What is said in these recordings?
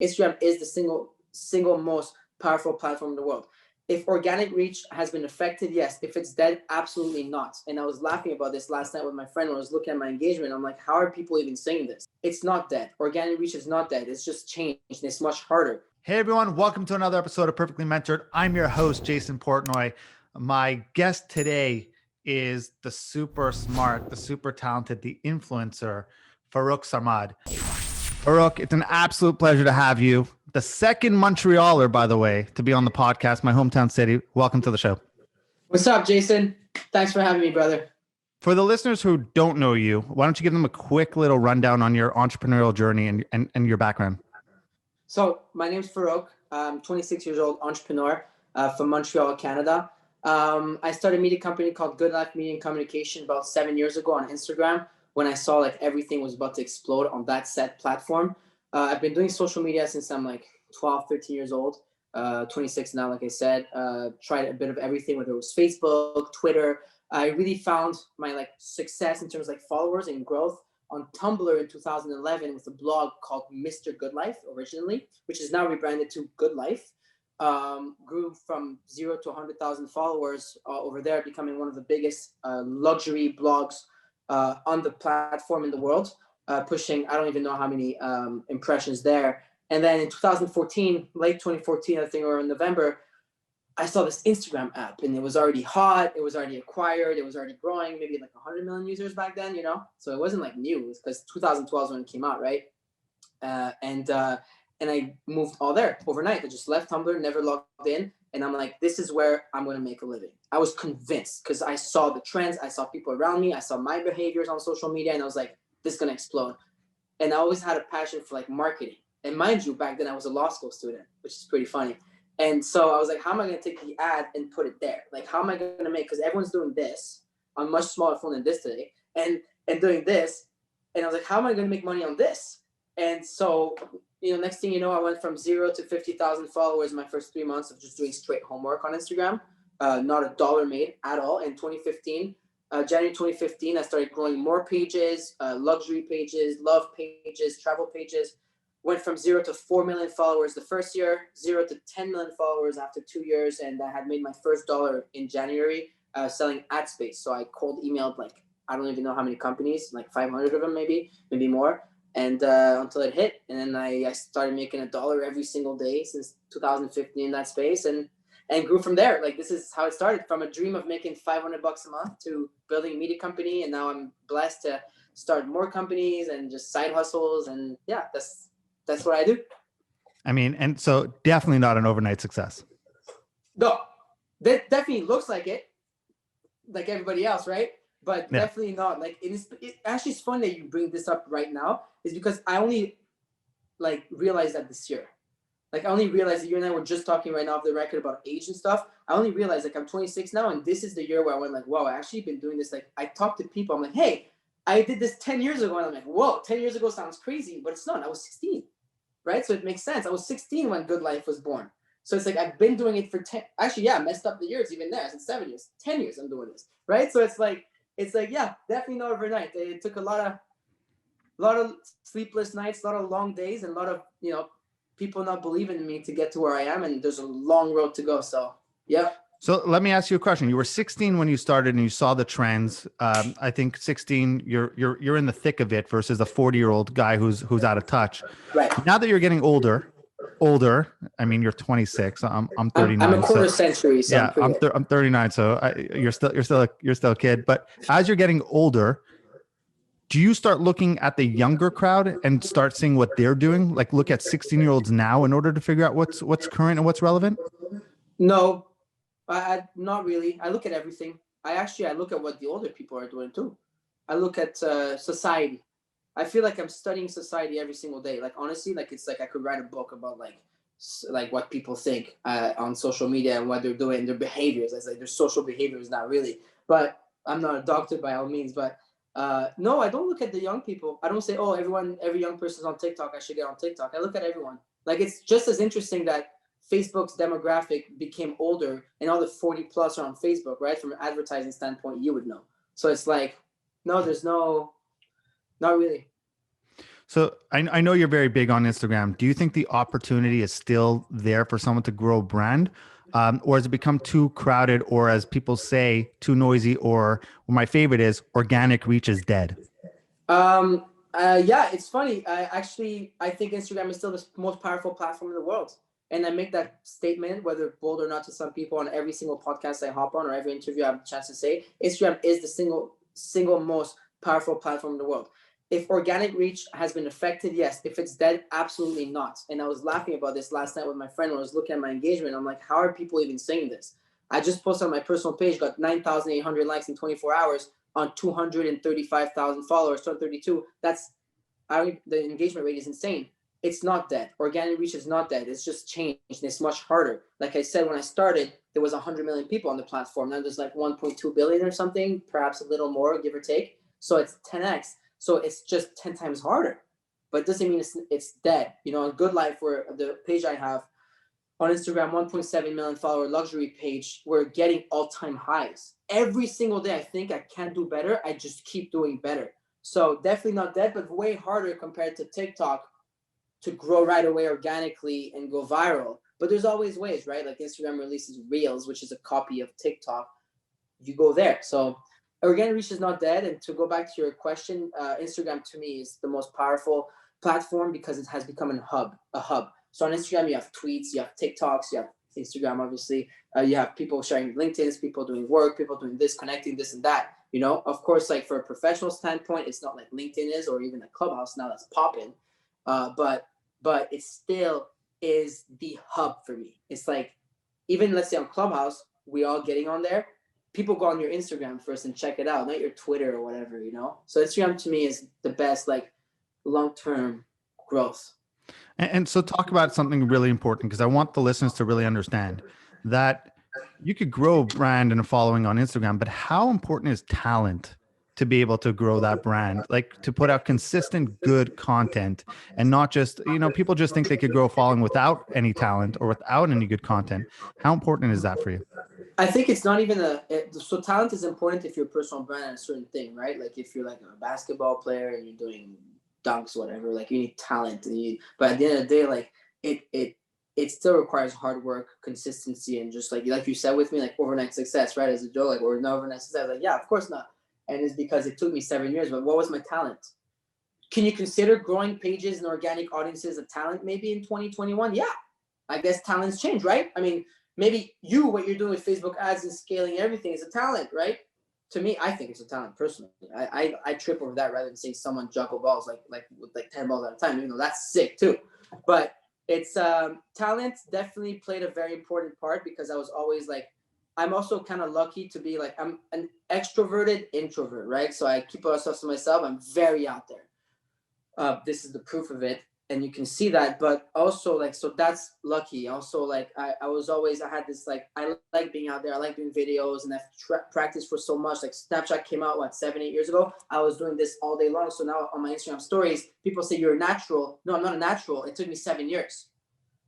Instagram is the single most powerful platform in the world. If organic reach has been affected, yes. If it's dead, absolutely not. And I was laughing about this last night with my friend when I was looking at my engagement. I'm like, how are people even saying this? It's not dead. Organic reach is not dead. It's just changed. It's much harder. Hey everyone, welcome to another episode of Perfectly Mentored. I'm your host, Jason Portnoy. My guest today is the super smart, the super talented, the influencer, Farokh Sarmad. Farokh, it's an absolute pleasure to have you. The second Montrealer, by the way, to be on the podcast, my hometown city. Welcome to the show. What's up, Jason? Thanks for having me, brother. For the listeners who don't know you, why don't you give them a quick little rundown on your entrepreneurial journey and your background? So my name's Farokh. I'm 26 years old, entrepreneur from Montreal, Canada. I started a media company called Good Life Media and Communication about 7 years ago on Instagram when I saw like everything was about to explode on that set platform. I've been doing social media since I'm like 12, 13 years old, 26 now, like I said. Tried a bit of everything, whether it was Facebook, Twitter. I really found my like success in terms of like followers and growth on Tumblr in 2011 with a blog called Mr. Good Life originally, which is now rebranded to Good Life. Grew from 0 to 100,000 followers over there, becoming one of the biggest luxury blogs on the platform in the world, pushing, I don't even know how many impressions there. And then in 2014, late 2014, I think, or in November, I saw this Instagram app and it was already hot. It was already acquired. It was already growing, maybe like 100 million users back then, you know? So it wasn't like new because 2012 is when it came out, right? And I moved all there overnight. I just left Tumblr, never logged in. And I'm like, this is where I'm going to make a living. I was convinced because I saw the trends. I saw people around me. I saw my behaviors on social media. And I was like, this is going to explode. And I always had a passion for like marketing. And mind you, back then I was a law school student, which is pretty funny. And so I was like, how am I going to take the ad and put it there? Like, how am I going to make, because everyone's doing this on a much smaller phone than this today and doing this. And I was like, how am I going to make money on this? And so, you know, next thing you know, I went from 0 to 50,000 followers in my first 3 months of just doing straight homework on Instagram. Not a dollar made at all. In 2015, January 2015, I started growing more pages, luxury pages, love pages, travel pages. Went from 0 to 4 million followers the first year, 0 to 10 million followers after 2 years. And I had made my first dollar in January selling ad space. So I cold emailed like, I don't even know how many companies, like 500 of them, maybe more. And until it hit. And then I started making $1 every single day since 2015 in that space and grew from there. Like, this is how it started, from a dream of making $500 a month to building a media company. And now I'm blessed to start more companies and just side hustles. And yeah, that's what I do. I mean, and so definitely not an overnight success. No, that definitely looks like it, like everybody else, right? But yeah, definitely not. Like, it actually is fun that you bring this up right now, is because I only like realized that this year. Like, I only realized that you and I were just talking right now off the record about age and stuff. I only realized like I'm 26 now, and this is the year where I went like, wow, I actually been doing this. Like, I talked to people, I'm like, hey, I did this 10 years ago, and I'm like, whoa, 10 years ago sounds crazy, but it's not. I was 16. Right? So it makes sense. I was 16 when Good Life was born. So it's like, I've been doing it for 10, actually, yeah, I messed up the years even there. I said 7 years, 10 years I'm doing this, right? So it's like, yeah, definitely not overnight. It took a lot of sleepless nights, a lot of long days, and a lot of, you know, people not believing in me to get to where I am. And there's a long road to go. So, yeah. So let me ask you a question. You were 16 when you started and you saw the trends. I think 16, you're in the thick of it versus a 40-year-old guy who's out of touch. Right. Now that you're getting older, I mean, you're 26. I'm 39. I'm a quarter century. So yeah, I'm 39. So you're still a kid. But as you're getting older, do you start looking at the younger crowd and start seeing what they're doing? Like, look at 16-year-olds now in order to figure out what's current and what's relevant? No. Not really. I look at everything. I look at what the older people are doing too. I look at society. I feel like I'm studying society every single day. Like, honestly, like, it's like I could write a book about like what people think on social media and what they're doing, their behaviors. It's like their social behaviors, not really. But I'm not a doctor by all means. But no, I don't look at the young people. I don't say, oh, every young person's on TikTok, I should get on TikTok. I look at everyone. Like, it's just as interesting that Facebook's demographic became older and all the 40 plus are on Facebook, right? From an advertising standpoint, you would know. So it's like, no, there's not really. So I know you're very big on Instagram. Do you think the opportunity is still there for someone to grow a brand? Or has it become too crowded, or as people say, too noisy, or my favorite is organic reach is dead? Um, yeah, it's funny. I think Instagram is still the most powerful platform in the world. And I make that statement, whether bold or not, to some people on every single podcast I hop on or every interview I have a chance to say. Instagram is the single most powerful platform in the world. If organic reach has been affected, yes. If it's dead, absolutely not. And I was laughing about this last night with my friend when I was looking at my engagement. I'm like, how are people even saying this? I just posted on my personal page, got 9,800 likes in 24 hours on 235,000 followers, 232. The engagement rate is insane. It's not dead. Organic reach is not dead. It's just changed. And it's much harder. Like I said, when I started, there was 100 million people on the platform. Now there's like 1.2 billion or something, perhaps a little more, give or take. So it's 10x. So it's just 10 times harder. But it doesn't mean it's dead. You know, a Good Life, where the page I have on Instagram, 1.7 million follower luxury page, we're getting all-time highs. Every single day I think I can do better. I just keep doing better. So definitely not dead, but way harder compared to TikTok to grow right away organically and go viral. But there's always ways, right? Like Instagram releases Reels, which is a copy of TikTok. You go there. So organic reach is not dead. And to go back to your question, Instagram to me is the most powerful platform because it has become a hub. So on Instagram, you have tweets, you have TikToks, you have Instagram, obviously. You have people sharing LinkedIn's, people doing work, people doing this, connecting this and that. You know, of course, like for a professional standpoint, it's not like LinkedIn is, or even a Clubhouse now that's popping. But it still is the hub for me. It's like, even let's say on Clubhouse, we all getting on there. People go on your Instagram first and check it out, not your Twitter or whatever, you know? So Instagram to me is the best, like, long-term growth. And so talk about something really important, because I want the listeners to really understand that you could grow a brand and a following on Instagram, but how important is talent to be able to grow that brand, like to put out consistent, good content and not just, people just think they could grow a following without any talent or without any good content. How important is that for you? I think it's not even so talent is important if you're a personal brand at a certain thing, right? Like if you're like a basketball player and you're doing dunks, whatever, like you need talent. But at the end of the day, like it still requires hard work, consistency, and just like you said with me, like overnight success, right? As a joke, like, or no overnight success. Like, yeah, of course not. And it's because it took me 7 years, but what was my talent? Can you consider growing pages and organic audiences a talent maybe in 2021? Yeah, I guess talents change, right? I mean, maybe what you're doing with Facebook ads and scaling everything is a talent, right? To me, I think it's a talent personally. I trip over that rather than seeing someone juggle balls like with like 10 balls at a time, even though that's sick too. But it's talent definitely played a very important part because I was always like, I'm also kind of lucky to be like, I'm an extroverted introvert, right? So I keep myself to myself. I'm very out there. This is the proof of it. And you can see that, but also like, so that's lucky. Also, like I had this, like, I like being out there. I like doing videos, and I've practiced for so much. Like Snapchat came out, 7-8 years ago. I was doing this all day long. So now on my Instagram stories, people say you're a natural. No, I'm not a natural. It took me 7 years.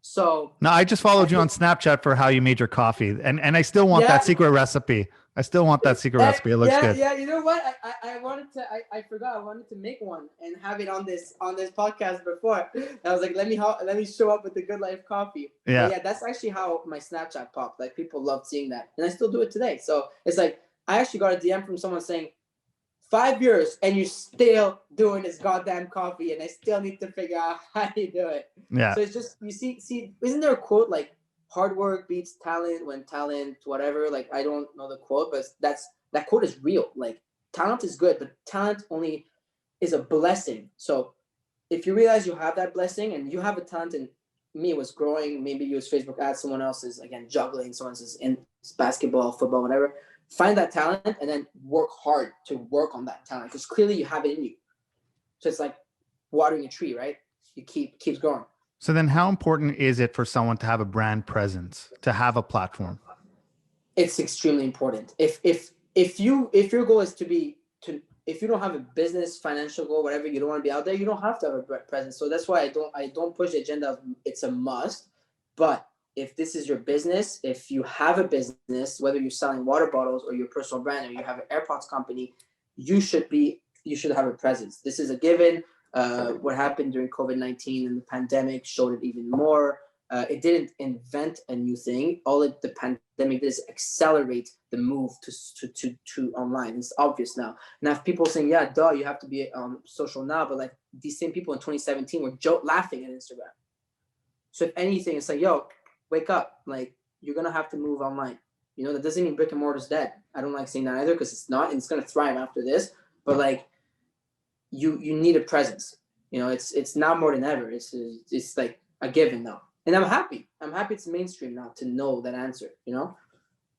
So no, I just followed you on Snapchat for how you made your coffee, and I still want that secret recipe. I still want that secret recipe. It looks good. Yeah, you know what? I wanted to. I forgot. I wanted to make one and have it on this podcast before. I was like, let me show up with the Good Life coffee. Yeah, but yeah. That's actually how my Snapchat popped. Like people loved seeing that, and I still do it today. So it's like I actually got a DM from someone saying, 5 years and you're still doing this goddamn coffee, and I still need to figure out how you do it. Yeah. So it's just, you see, isn't there a quote like hard work beats talent when talent whatever? Like I don't know the quote, but that quote is real. Like talent is good, but talent only is a blessing. So if you realize you have that blessing and you have a talent, and me was growing, maybe use Facebook ads, someone else is again juggling, someone else is in basketball, football, whatever. Find that talent and then work hard to work on that talent, because clearly you have it in you. So it's like watering a tree, right? You keeps growing. So then how important is it for someone to have a brand presence, to have a platform? It's extremely important. If your goal is if you don't have a business, financial goal, whatever, you don't want to be out there, you don't have to have a presence. So that's why I don't push the agenda of it's a must. But if this is your business, if you have a business, whether you're selling water bottles or your personal brand or you have an AirPods company, you should have a presence. This is a given. What happened during COVID-19 and the pandemic showed it even more. It didn't invent a new thing. The pandemic did is accelerate the move to online. It's obvious now. Now, if people are saying, yeah, duh, you have to be on social now, but like these same people in 2017 were laughing at Instagram. So if anything, it's like, yo, wake up. Like, you're going to have to move online. You know, that doesn't mean brick and mortar is dead. I don't like saying that either because it's not, and it's going to thrive after this. But like, you need a presence. You know, it's now more than ever. It's like a given now. And I'm happy. It's mainstream now to know that answer, you know?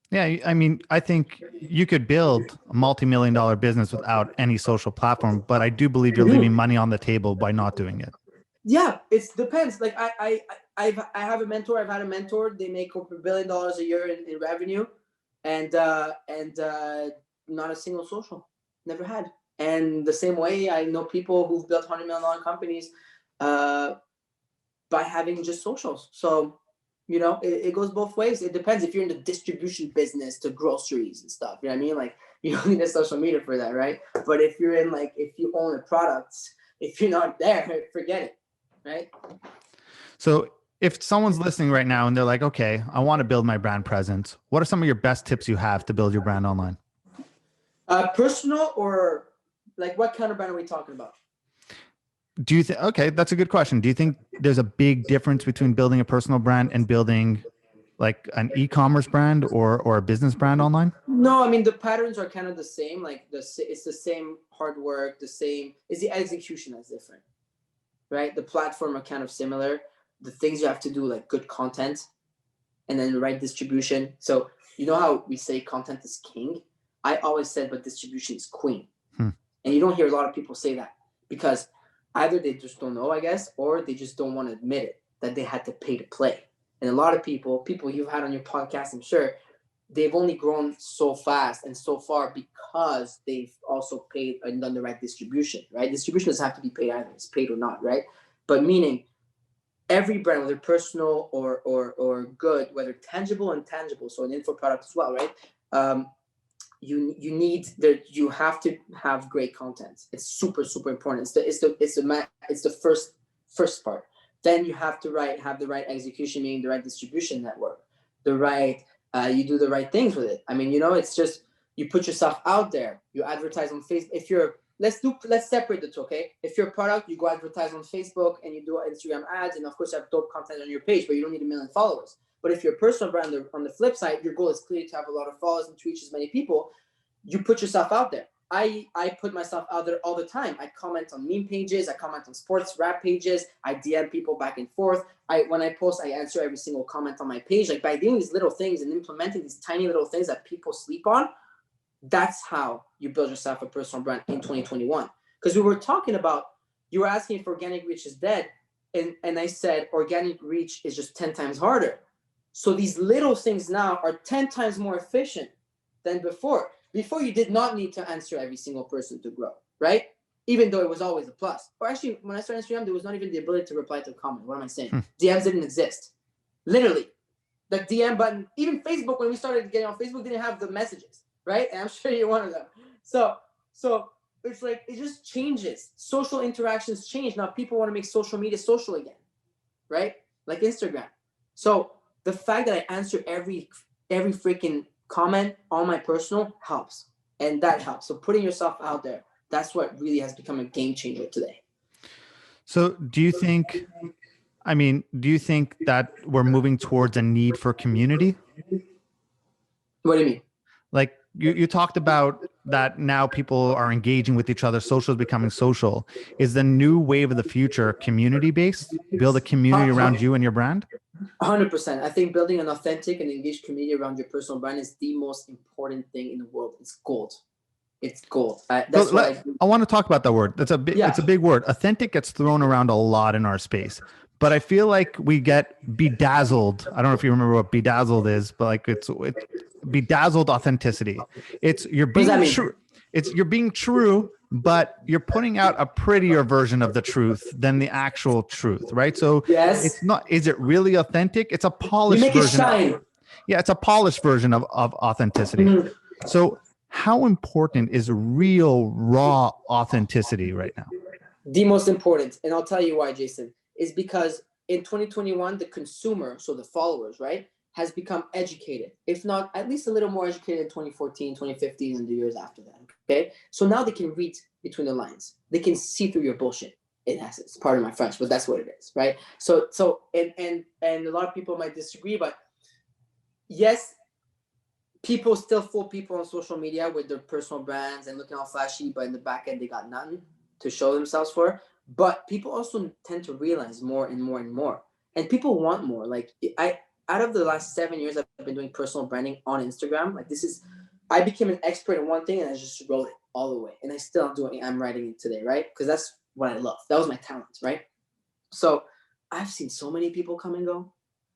Yeah. I mean, I think you could build a multi-million-dollar business without any social platform, but I do believe you're leaving money on the table by not doing it. Yeah, it depends. Like I have a mentor. I've had a mentor. They make over $1 billion a year in revenue, and not a single social. Never had. And the same way, I know people who've built $100 million companies by having just socials. So, you know, it goes both ways. It depends if you're in the distribution business to groceries and stuff. You know what I mean? Like, you don't need a social media for that, right? But if you're in, like, if you own a product, if you're not there, forget it, right? So if someone's listening right now and they're like, okay, I want to build my brand presence, what are some of your best tips you have to build your brand online? Personal, or like what kind of brand are we talking about? Do you think, okay, that's a good question. Do you think there's a big difference between building a personal brand and building like an e-commerce brand or a business brand online? No, I mean, the patterns are kind of the same. Like it's the same hard work, it's the execution that's different, right? The platform are kind of similar. The things you have to do, like good content and then the right distribution. So you know how we say content is king? I always said, but distribution is queen. And you don't hear a lot of people say that because either they just don't know, I guess, or they just don't want to admit it, that they had to pay to play. And a lot of people you've had on your podcast, I'm sure, they've only grown so fast and so far because they've also paid and done the right distribution, right? Distribution doesn't have to be paid either. It's paid or not, right? But meaning every brand, whether personal or good, whether tangible and intangible, so an info product as well, right? You have to have great content. It's super, super important. It's the first part. Then you have to have the right execution, meaning the right distribution network, you do the right things with it. I mean, you know, it's just, you put yourself out there, you advertise on Facebook. Let's separate the two, okay? If you're a product, you go advertise on Facebook and you do Instagram ads, and of course you have dope content on your page, but you don't need 1 million followers. But if you're a personal brand, on the flip side, your goal is clearly to have a lot of followers and to reach as many people. You put yourself out there. I put myself out there all the time. I comment on meme pages. I comment on sports rap pages. I DM people back and forth. When I post, I answer every single comment on my page. Like, by doing these little things and implementing these tiny little things that people sleep on, that's how you build yourself a personal brand in 2021. Because we were talking about, you were asking if organic reach is dead. And I said, organic reach is just 10 times harder. So these little things now are 10 times more efficient than before. Before, you did not need to answer every single person to grow, right? Even though it was always a plus. Or actually, when I started Instagram, there was not even the ability to reply to a comment. What am I saying? DMs didn't exist. Literally. The DM button, even Facebook, when we started getting on Facebook, didn't have the messages, right? And I'm sure you're one of them. So it's like, it just changes. Social interactions change. Now people want to make social media social again, right? Like Instagram. So the fact that I answer every freaking comment on my personal helps, and that helps. So putting yourself out there, that's what really has become a game changer today. So do you think that we're moving towards a need for community? What do you mean? Like you talked about that now people are engaging with each other. Social is becoming social. Is the new wave of the future community based? Build a community around you and your brand? 100%. I think building an authentic and engaged community around your personal brand is the most important thing in the world. It's gold. It's gold. I want to talk about that word. It's a big word. Authentic gets thrown around a lot in our space, but I feel like we get bedazzled. I don't know if you remember what bedazzled is, but like it's bedazzled authenticity. You're being true. You're being true, but you're putting out a prettier version of the truth than the actual truth, right? So yes. It's not. Is it really authentic? It's a polished version. It's a polished version of authenticity. Mm-hmm. So how important is real, raw authenticity right now? The most important, and I'll tell you why, Jason, is because in 2021, the consumer, so the followers, right, has become educated, if not at least a little more educated in 2014, 2015, and the years after that. Okay. So now they can read between the lines. They can see through your bullshit. In essence, pardon my French, but that's what it is, right? So and a lot of people might disagree, but yes, people still fool people on social media with their personal brands and looking all flashy, but in the back end they got nothing to show themselves for. But people also tend to realize more and more and more, and people want more. Like out of the last 7 years, I've been doing personal branding on Instagram. Like I became an expert in one thing, and I just wrote it all the way, and I still am doing. I'm writing it today, right? Because that's what I love. That was my talent, right? So I've seen so many people come and go.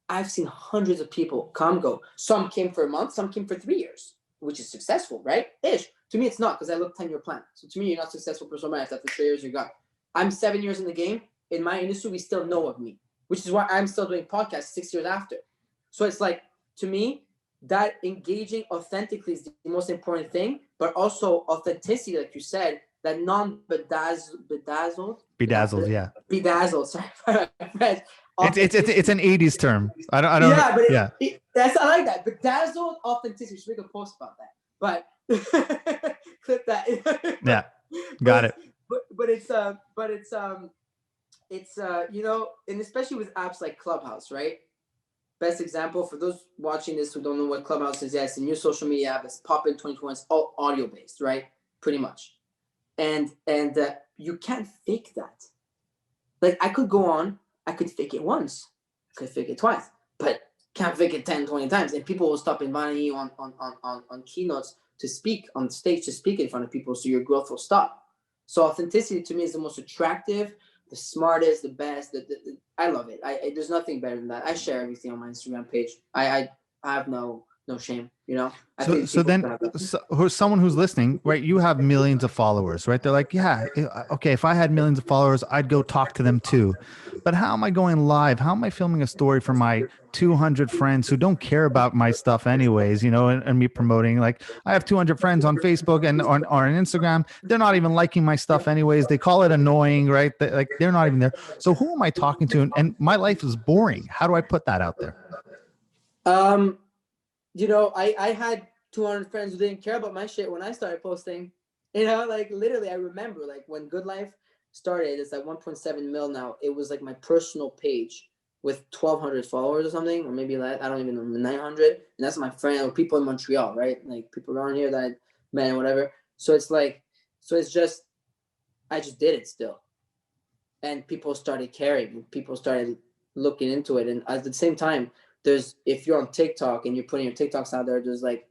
I've seen hundreds of people come, go. Some came for a month, some came for 3 years, which is successful, right? Ish. To me, it's not, because I look 10-year plan. So to me, you're not successful personal brand. After 3 years, you're gone. I'm 7 years in the game. In my industry, we still know of me, which is why I'm still doing podcasts 6 years after. So it's like, to me, that engaging authentically is the most important thing, but also authenticity, like you said, that bedazzled, Yeah. bedazzled. Sorry for my French. It's an 80s term. I don't Yeah, but yeah. That's, I like that. Bedazzled authenticity. We should make a post about that. But clip that. Yeah. Got it. But it's you know, and especially with apps like Clubhouse, right? Best example for those watching this who don't know what Clubhouse is. Yeah, it's a new social media app. It's popping 2021. It's all audio based, right? Pretty much. And you can't fake that. Like I could go on, I could fake it once, I could fake it twice, but can't fake it 10, 20 times. And people will stop inviting you on keynotes to speak on stage, to speak in front of people, so your growth will stop. So authenticity to me is the most attractive, the smartest, the best. I love it. There's nothing better than that. I share everything on my Instagram page. I have no shame, you know. So then, someone who's listening, right? You have millions of followers, right? They're like, yeah, okay. If I had millions of followers, I'd go talk to them too. But how am I going live? How am I filming a story for my 200 friends who don't care about my stuff anyways, you know, and me promoting? Like, I have 200 friends on Facebook and on Instagram. They're not even liking my stuff anyways. They call it annoying, right? They're not even there. So who am I talking to? And my life is boring. How do I put that out there? You know, I had 200 friends who didn't care about my shit when I started posting. You know, like literally, I remember like when Good Life started, it's like 1.7 mil now. It was like my personal page with 1,200 followers or something, or maybe like, I don't even know, 900. And that's my friend or people in Montreal, right? Like people around here that I met and whatever. So it's like, I just did it still. And people started caring, and people started looking into it. And at the same time, if you're on TikTok and you're putting your TikToks out there, there's like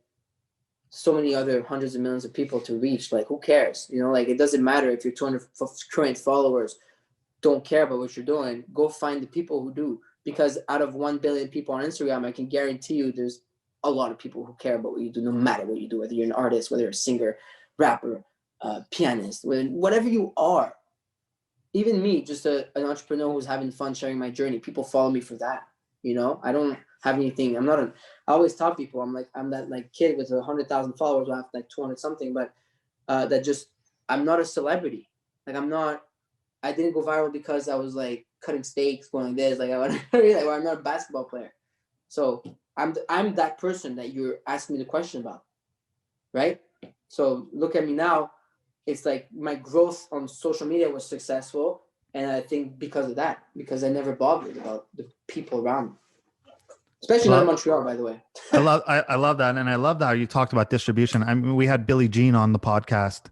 so many other hundreds of millions of people to reach. Like, who cares? You know, like it doesn't matter if your 200 current followers don't care about what you're doing. Go find the people who do, because out of 1 billion people on Instagram, I can guarantee you there's a lot of people who care about what you do, no matter what you do, whether you're an artist, whether you're a singer, rapper, pianist, whatever you are. Even me, just an entrepreneur who's having fun sharing my journey. People follow me for that. You know, I don't have anything. I always tell people, I'm that like kid with 100,000 followers. I have like 200 something, but I'm not a celebrity. Like I didn't go viral because I was like cutting steaks, going like this. Like I'm not a basketball player. So I'm that person that you're asking me the question about, right? So look at me now. It's like my growth on social media was successful. And I think because of that, because I never bothered about the people around me, especially not in Montreal, by the way. I love that. And I love how you talked about distribution. I mean, we had Billie Jean on the podcast.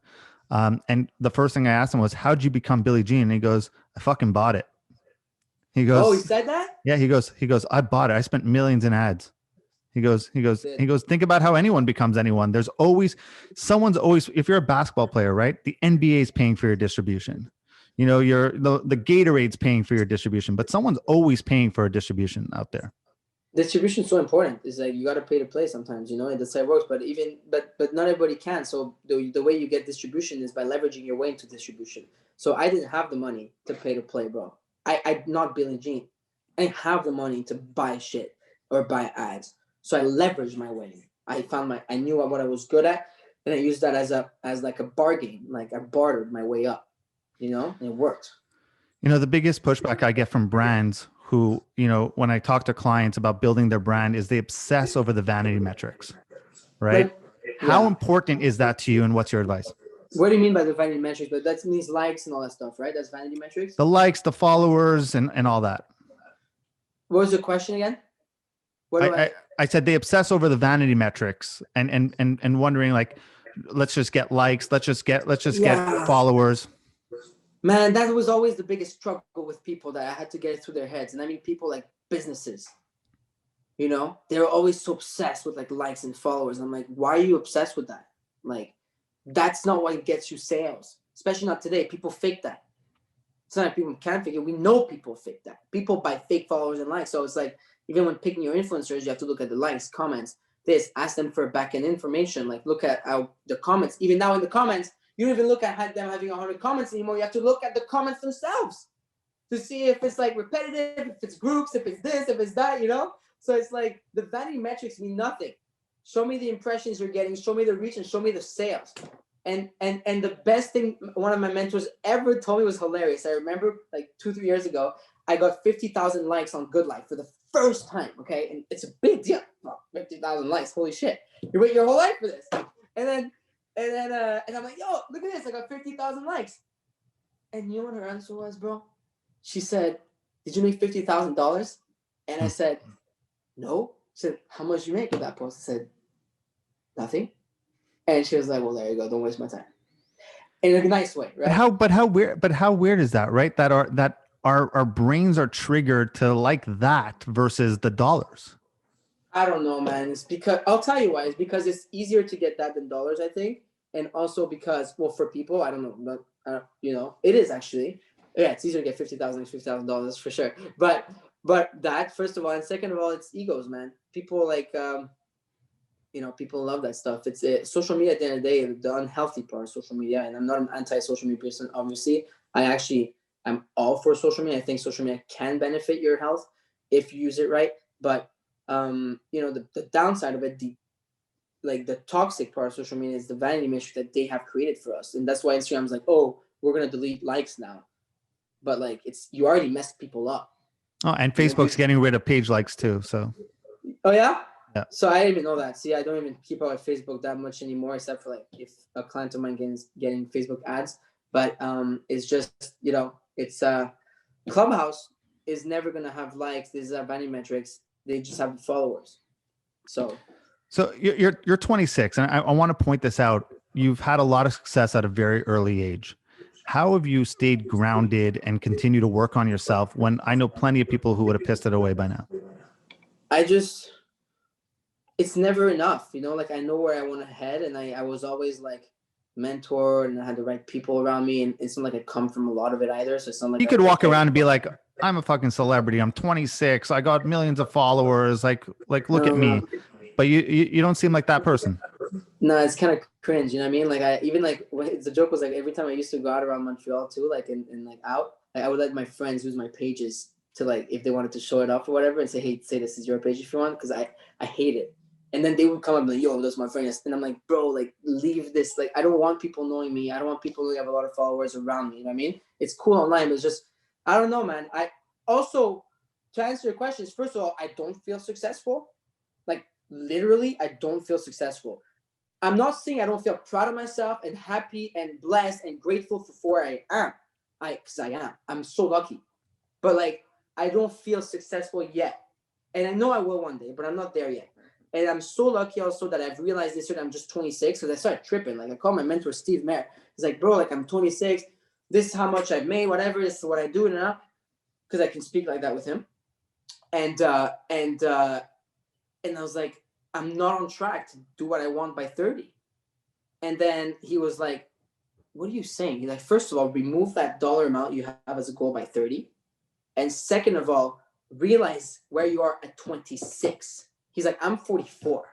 And the first thing I asked him was, how'd you become Billie Jean? And he goes, I fucking bought it. He goes, oh, he said that? Yeah. He goes, I bought it. I spent millions in ads. He goes, think about how anyone becomes anyone. There's always, if you're a basketball player, right? The NBA is paying for your distribution. You know, the Gatorade's paying for your distribution, but someone's always paying for a distribution out there. Distribution is so important. It's like you got to pay to play sometimes, you know, and that's how it works. But but not everybody can. So the way you get distribution is by leveraging your way into distribution. So I didn't have the money to pay to play, bro. I'm not Billie Jean. I didn't have the money to buy shit or buy ads. So I leveraged my way. I knew what I was good at, and I used that as like a bargain. Like I bartered my way up. and it worked. The biggest pushback I get from brands who, when I talk to clients about building their brand, is they obsess over the vanity metrics, right? How important is that to you, and what's your advice? What do you mean by the vanity metrics? But that means likes and all that stuff, right? That's vanity metrics? The likes, the followers, and all that. What was the question again? I said they obsess over the vanity metrics and wondering, like, let's just get likes, let's just get followers. Man, that was always the biggest struggle with people that I had to get through their heads. And I mean, people like businesses, they're always so obsessed with like likes and followers. I'm like, why are you obsessed with that? Like, that's not what gets you sales, especially not today. People fake that. It's not like people can't fake it. We know people fake that. People buy fake followers and likes. So it's like, even when picking your influencers, you have to look at the likes, comments, ask them for back-end information. Like, look at the comments. Even now in the comments, you don't even look at them having 100 comments anymore. You have to look at the comments themselves to see if it's like repetitive, if it's groups, if it's this, if it's that, So it's like the vanity metrics mean nothing. Show me the impressions you're getting, show me the reach, and show me the sales. And the best thing one of my mentors ever told me was hilarious. I remember like 2-3 years ago, I got 50,000 likes on Good Life for the first time. Okay, and it's a big deal. 50,000 likes, holy shit! You wait your whole life for this. And I'm like, yo, look at this! I got 50,000 likes. And you know what her answer was, bro? She said, "Did you make $50,000?" And I said, "No." She said, "How much did you make with that post?" I said, "Nothing." And she was like, "Well, there you go. Don't waste my time." In a nice way, right? But how weird is that, right? That our brains are triggered to like that versus the dollars. I don't know, man. It's because I'll tell you why. It's because it's easier to get that than dollars, I think, and also because, well, for people, I don't know, but it is actually, yeah, it's easier to get $50,000 for sure. But that, first of all, and second of all, it's egos, man. People like people love that stuff. It's social media at the end of the day, the unhealthy part of social media. And I'm not an anti-social media person, obviously. I'm all for social media. I think social media can benefit your health if you use it right. But the downside of it, the toxic part of social media is the vanity metric that they have created for us. And that's why Instagram's like, oh, we're gonna delete likes now. But like, you already messed people up. Oh, and Facebook's getting rid of page likes too. So. Oh yeah? Yeah. So I didn't even know that. See, I don't even keep up with Facebook that much anymore, except for like if a client of mine getting Facebook ads. But it's just, it's Clubhouse is never gonna have likes. These are vanity metrics. They just have followers. So you're 26, and I want to point this out. You've had a lot of success at a very early age. How have you stayed grounded and continue to work on yourself when I know plenty of people who would have pissed it away by now? It's never enough, like I know where I want to head, and I was always like mentored, and I had the right people around me, and it's not like I come from a lot of it either. So it's not like you could walk around and be like, I'm a fucking celebrity. I'm 26. I got millions of followers. Like look at me. But you don't seem like that person. No, it's kind of cringe. You know what I mean? Like the joke was like every time I used to go out around Montreal too, like and like out, like I would let my friends use my pages to like if they wanted to show it off or whatever, and say, hey, say this is your page if you want, because I hate it. And then they would come up and like, yo, that's my friend. And I'm like, bro, like leave this. Like I don't want people knowing me. I don't want people who have a lot of followers around me. You know what I mean? It's cool online, but it's just I don't know, man. I also, to answer your questions, first of all, I don't feel successful. Like literally, I don't feel successful. I'm not saying I don't feel proud of myself and happy and blessed and grateful for where I am. Because I am. I'm so lucky. But like, I don't feel successful yet. And I know I will one day, but I'm not there yet. And I'm so lucky also that I've realized this year that I'm just 26, because I started tripping. Like I called my mentor, Steve Mayer. He's like, bro, like I'm 26. This is how much I've made, whatever. This is what I do now. Because I can speak like that with him. And I was like, I'm not on track to do what I want by 30. And then he was like, what are you saying? He's like, first of all, remove that dollar amount you have as a goal by 30. And second of all, realize where you are at 26. He's like, I'm 44.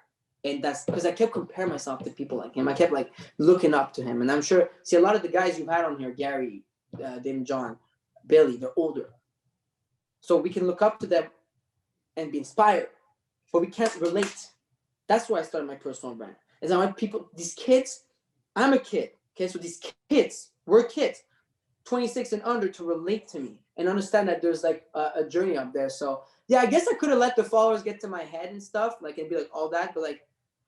And that's because I kept comparing myself to people like him. I kept like looking up to him. And I'm sure, see, a lot of the guys you've had on here, Gary, Dame John, Billy, they're older. So we can look up to them and be inspired, but we can't relate. That's why I started my personal brand. Is I want people, these kids, I'm a kid. Okay, so these kids, we're kids, 26 and under to relate to me and understand that there's like a journey up there. So yeah, I guess I could have let the followers get to my head and stuff, like, and be like all that, but like,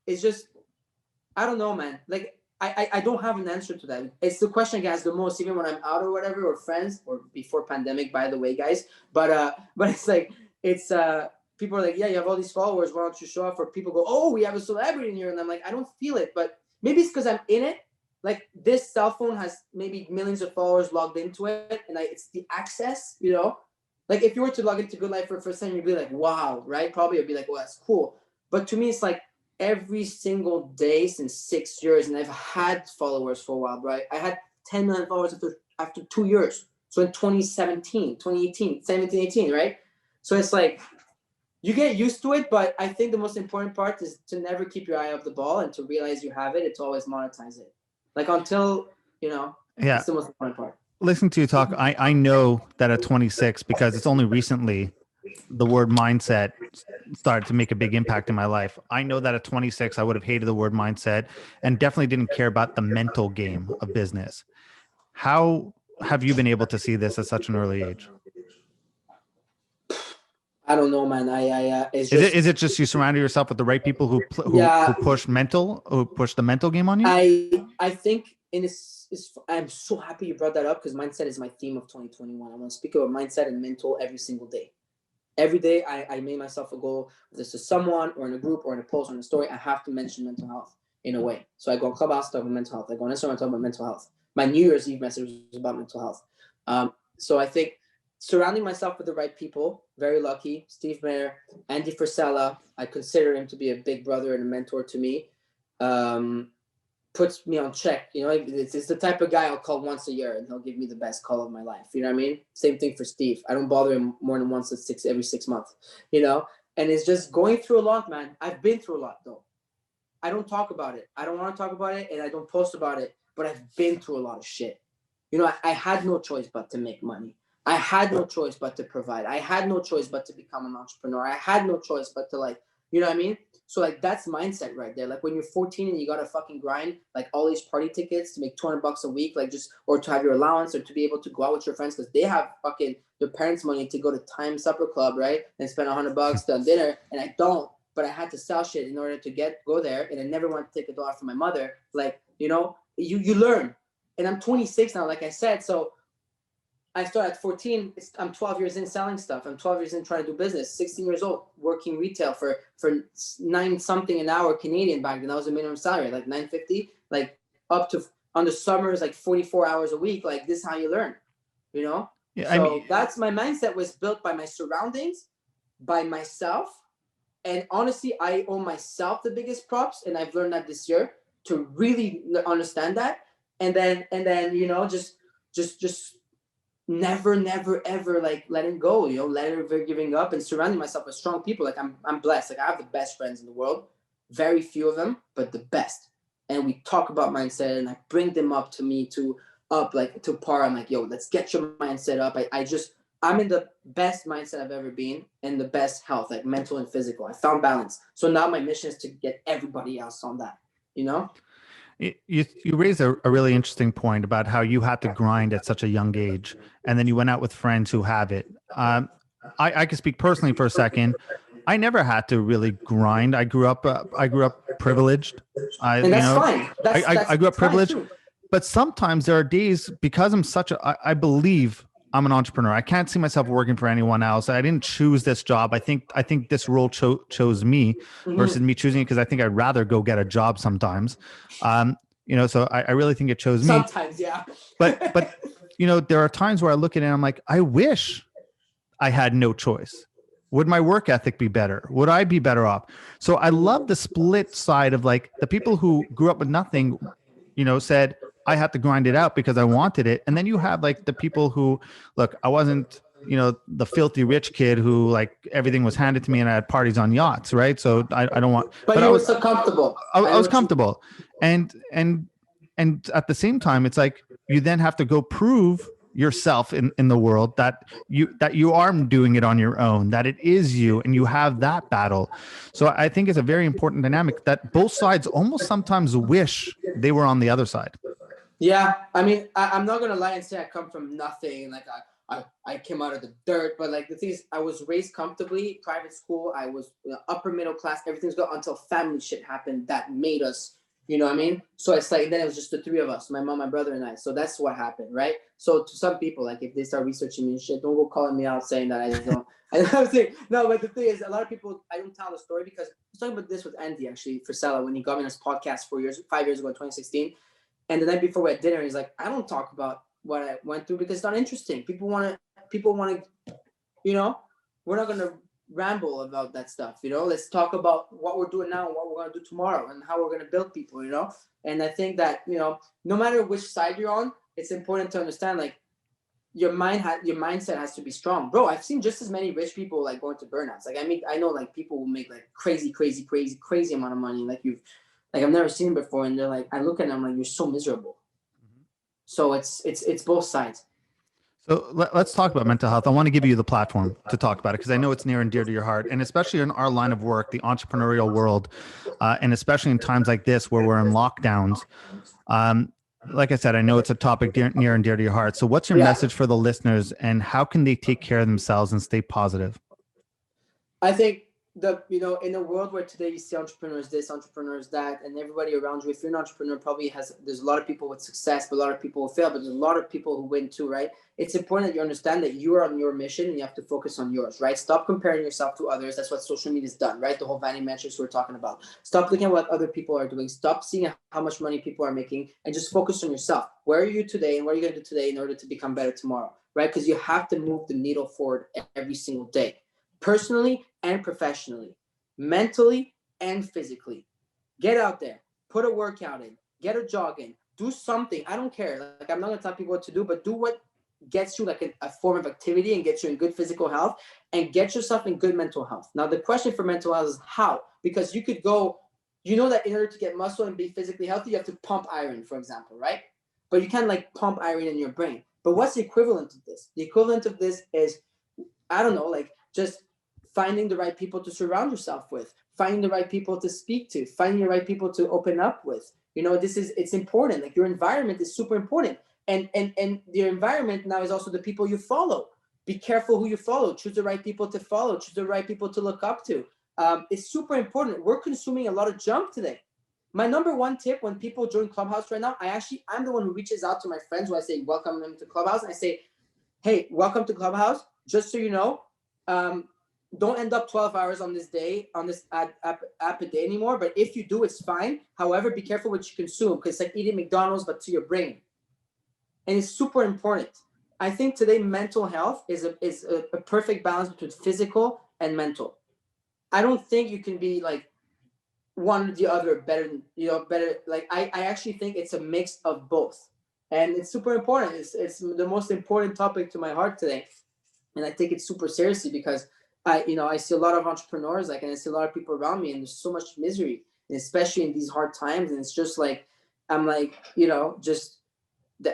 it's just, I don't know, man. Like, I don't have an answer to that. It's the question I get asked the most, even when I'm out or whatever, or friends, or before pandemic, by the way, guys. But it's like, it's people are like, yeah, you have all these followers, why don't you show off? Or people go, oh, we have a celebrity in here, and I'm like, I don't feel it, but maybe it's because I'm in it. Like, this cell phone has maybe millions of followers logged into it, and it's the access, you know. Like, if you were to log into Good Life for the first time, you'd be like, wow, right? Probably you'd be like, well, that's cool. But to me, it's like, every single day since 6 years, and I've had followers for a while, right? I had 10 million followers after 2 years. So in 2017, 2018, 17, 18, right? So it's like, you get used to it, but I think the most important part is to never keep your eye off the ball and to realize you have it. It's always monetize it. Like, until, you know, Yeah. it's the most important part. Listening to you talk, I know that at 26, because it's only recently the word mindset started to make a big impact in my life. I know that at 26, I would have hated the word mindset and definitely didn't care about the mental game of business. How have you been able to see this at such an early age? I don't know, man. Is it just you surrounded yourself with the right people who push the mental game on you? I think I'm so happy you brought that up, because mindset is my theme of 2021. I want to speak about mindset and mental every single day. Every day I made myself a goal, whether it's to someone or in a group or in a post or in a story, I have to mention mental health in a way. So I go on Clubhouse, talk about mental health. I go on Instagram, talk about mental health. My New Year's Eve message was about mental health. So I think surrounding myself with the right people, very lucky. Steve Mayer, Andy Frisella, I consider him to be a big brother and a mentor to me. Puts me on check. You know, it's the type of guy I'll call once a year and he'll give me the best call of my life. You know what I mean? Same thing for Steve. I don't bother him more than once every 6 months, you know? And it's just going through a lot, man. I've been through a lot though. I don't talk about it. I don't want to talk about it, and I don't post about it, but I've been through a lot of shit. You know, I had no choice but to make money. I had no choice but to provide. I had no choice but to become an entrepreneur. I had no choice but to, like, you know what I mean? So like, that's mindset right there. Like, when you're 14 and you got to fucking grind like all these party tickets to make $200 a week, like, just, or to have your allowance, or to be able to go out with your friends because they have fucking their parents' money to go to Time Supper Club, right? And spend $100 on dinner, and I don't. But I had to sell shit in order to go there, and I never wanted to take a dollar from my mother. Like, you know, you learn. And I'm 26 now, like I said, so I started at 14. I'm 12 years in selling stuff. I'm 12 years in trying to do business. 16 years old, working retail for 9 something an hour Canadian back then. That was a minimum salary, like $9.50, like up to, on the summers, like 44 hours a week. Like, this is how you learn, you know? Yeah, so I mean, that's my mindset was built by my surroundings, by myself. And honestly, I owe myself the biggest props. And I've learned that this year to really understand that. And then, you know, just never ever like letting go, you know, never giving up, and surrounding myself with strong people. Like, I'm blessed. Like, I have the best friends in the world, very few of them, but the best. And we talk about mindset, and I bring them up to me to par. I'm like, yo, let's get your mindset up. I'm in the best mindset I've ever been, and the best health, like mental and physical. I found balance. So now my mission is to get everybody else on that, you know? You raised a really interesting point about how you had to grind at such a young age, and then you went out with friends who have it. I can speak personally for a second. I never had to really grind. I grew up privileged. And that's fine. I grew up privileged, but sometimes there are days, because I'm I believe I'm an entrepreneur. I can't see myself working for anyone else. I didn't choose this job. I think this role chose me versus me choosing it, because I think I'd rather go get a job sometimes. You know, so I really think it chose me. Sometimes, yeah. but you know, there are times where I look at it and I'm like, I wish I had no choice. Would my work ethic be better? Would I be better off? So I love the split side of, like, the people who grew up with nothing, you know, said, I had to grind it out because I wanted it. And then you have, like, the people who, look, I wasn't, you know, the filthy rich kid who, like, everything was handed to me and I had parties on yachts, right? So I don't want. But you were so comfortable. I was comfortable, and at the same time, it's like, you then have to go prove yourself in the world that you are doing it on your own, that it is you, and you have that battle. So I think it's a very important dynamic that both sides almost sometimes wish they were on the other side. Yeah, I mean, I'm not gonna lie and say I come from nothing. Like I came out of the dirt, but like the thing is, I was raised comfortably, private school. I was upper middle class. Everything's good until family shit happened that made us. You know what I mean? So it's like then it was just the three of us, my mom, my brother, and I. So that's what happened, right? So to some people, like if they start researching me and shit, don't go calling me out saying that I don't. I was saying no, but the thing is, a lot of people I don't tell the story because I was talking about this with Andy actually for Sala when he got me on his podcast 5 years ago in 2016. And the night before we had dinner, he's like, I don't talk about what I went through because it's not interesting. People want to, we're not going to ramble about that stuff. Let's talk about what we're doing now and what we're going to do tomorrow and how we're going to build people. And I think that, no matter which side you're on, it's important to understand, like, your mindset has to be strong, bro. I've seen just as many rich people like going to burnouts. Like I know like people who make like crazy amount of money. Like I've never seen before, and they're like, I look at them like, you're so miserable. Mm-hmm. So it's both sides. So let's talk about mental health. I want to give you the platform to talk about it because I know it's near and dear to your heart, and especially in our line of work, the entrepreneurial world, and especially in times like this where we're in lockdowns. Like I said, I know it's a topic near and dear to your heart. So what's your message for the listeners, and how can they take care of themselves and stay positive? I think in a world where today you see entrepreneurs this, entrepreneurs that, and everybody around you, if you're an entrepreneur, there's a lot of people with success, but a lot of people will fail, but there's a lot of people who win too, right? It's important that you understand that you are on your mission and you have to focus on yours, right? Stop comparing yourself to others. That's what social media has done, right? The whole vanity metrics we're talking about. Stop looking at what other people are doing. Stop seeing how much money people are making and just focus on yourself. Where are you today and what are you going to do today in order to become better tomorrow, right? Because you have to move the needle forward every single day. Personally and professionally, mentally and physically. Get out there, put a workout in, get a jog in, do something. I don't care. Like I'm not gonna tell people what to do, but do what gets you like a form of activity and gets you in good physical health and get yourself in good mental health. Now the question for mental health is how, because you could go, that in order to get muscle and be physically healthy, you have to pump iron, for example, right? But you can't like pump iron in your brain. But what's the equivalent of this? The equivalent of this is, I don't know, like just finding the right people to surround yourself with, finding the right people to speak to, finding the right people to open up with. It's important. Like your environment is super important. And your environment now is also the people you follow. Be careful who you follow. Choose the right people to follow. Choose the right people to look up to. It's super important. We're consuming a lot of junk today. My number one tip when people join Clubhouse right now, I'm the one who reaches out to my friends when I say, welcome them to Clubhouse. And I say, hey, welcome to Clubhouse. Just so you know, don't end up 12 hours on this app a day anymore. But if you do, it's fine. However, be careful what you consume because it's like eating McDonald's, but to your brain. And it's super important. I think today mental health is a perfect balance between physical and mental. I don't think you can be like one or the other better. Like I actually think it's a mix of both. And it's super important. It's the most important topic to my heart today. And I take it super seriously because I see a lot of entrepreneurs, and I see a lot of people around me, and there's so much misery, and especially in these hard times. And it's just like, I'm like,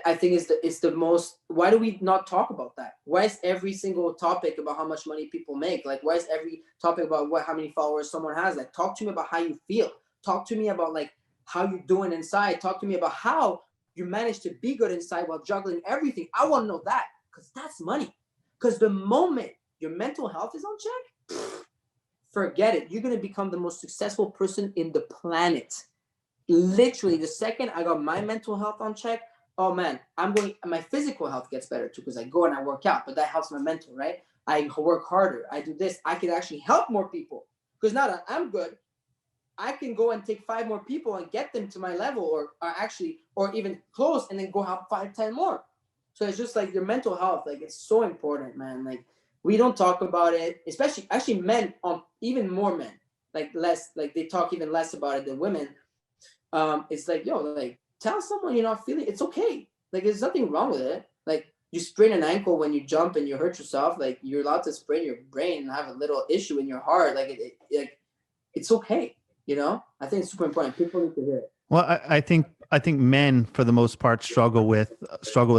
I think it's the most, why do we not talk about that? Why is every single topic about how much money people make? Like, why is every topic about how many followers someone has? Like, talk to me about how you feel. Talk to me about like how you're doing inside. Talk to me about how you manage to be good inside while juggling everything. I want to know that because that's money. Because the moment your mental health is on check, forget it. You're going to become the most successful person in the planet. Literally, the second I got my mental health on check, oh man, my physical health gets better too because I go and I work out, but that helps my mental, right? I work harder. I do this. I can actually help more people because now that I'm good, I can go and take 5 more people and get them to my level or even close and then go help 5, 10 more. So it's just like your mental health, like it's so important, man. Like we don't talk about it, especially actually men, even more men, like less, like they talk even less about it than women. It's like, like tell someone you're not feeling, it's okay. Like there's nothing wrong with it. Like you sprain an ankle when you jump and you hurt yourself, like you're allowed to sprain your brain and have a little issue in your heart. Like it's okay. I think it's super important. People need to hear it. Well, I think men, for the most part, struggle with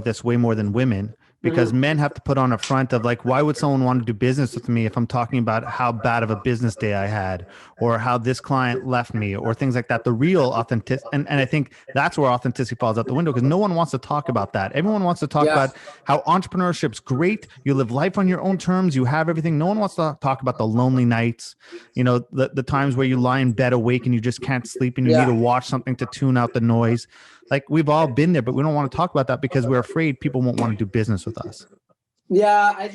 this way more than women because men have to put on a front of like, why would someone want to do business with me if I'm talking about how bad of a business day I had or how this client left me or things like that. The real authentic, and I think that's where authenticity falls out the window because no one wants to talk about that. Everyone wants to talk about how entrepreneurship's great. You live life on your own terms. You have everything. No one wants to talk about the lonely nights, you know, the times where you lie in bed awake and you just can't sleep and you need to watch something to tune out the noise. Like we've all been there, but we don't want to talk about that because we're afraid people won't want to do business with us. I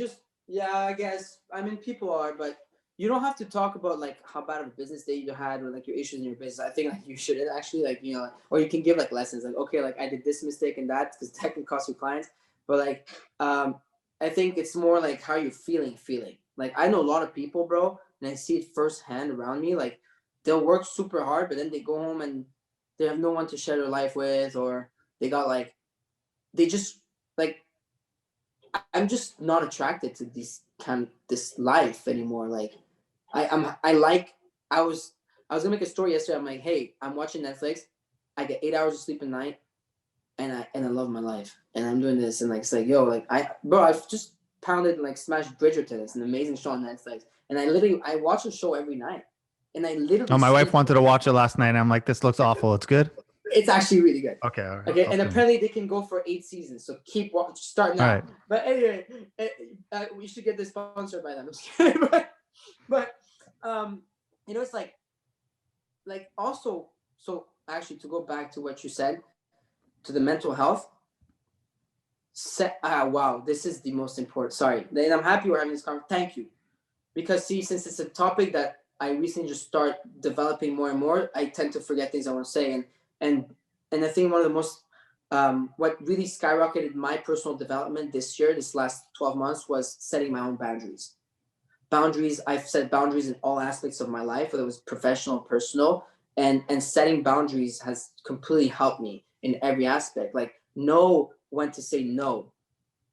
guess. I mean, people are, but you don't have to talk about like how bad of a business day you had or like your issues in your business. I think like you shouldn't actually, like, you know, or you can give like lessons like, okay, like I did this mistake and that because that can cost you clients. But like, I think it's more like how you're feeling. Like I know a lot of people, bro, and I see it firsthand around me. Like they'll work super hard, but then they go home and they have no one to share their life with, or they got like, they just like, I'm just not attracted to this life anymore. Like I was gonna make a story yesterday. I'm like, hey, I'm watching Netflix. I get 8 hours of sleep a night, and I love my life, and I'm doing this, and like it's like, yo, like I've just pounded and like smashed Bridgerton. It's an amazing show on Netflix, and I watch a show every night, and I literally. Oh, my wife wanted to watch it last night, and I'm like, this looks awful. It's good. It's actually really good. Okay. All right. Okay, and apparently they can go for 8 seasons, so keep watching. Start now. Right. But anyway, we should get this sponsored by them. but you know, it's like also. So actually, to go back to what you said, to the mental health. Wow, this is the most important. Sorry, and I'm happy we're having this conversation. Thank you, because see, since it's a topic that I recently just start developing more and more, I tend to forget things I want to say, and I think one of the most what really skyrocketed my personal development this last 12 months was setting my own boundaries. I've set boundaries in all aspects of my life, whether it was professional, personal, and setting boundaries has completely helped me in every aspect. Like know when to say no,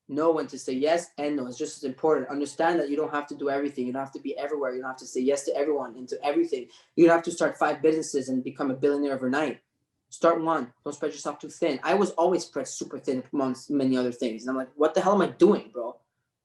know when to say yes and no. It's just as important. Understand that you don't have to do everything. You don't have to be everywhere. You don't have to say yes to everyone and to everything. You don't have to start 5 businesses and become a billionaire overnight. Start one. Don't spread yourself too thin. I was always spread super thin amongst many other things. And I'm like, what the hell am I doing, bro?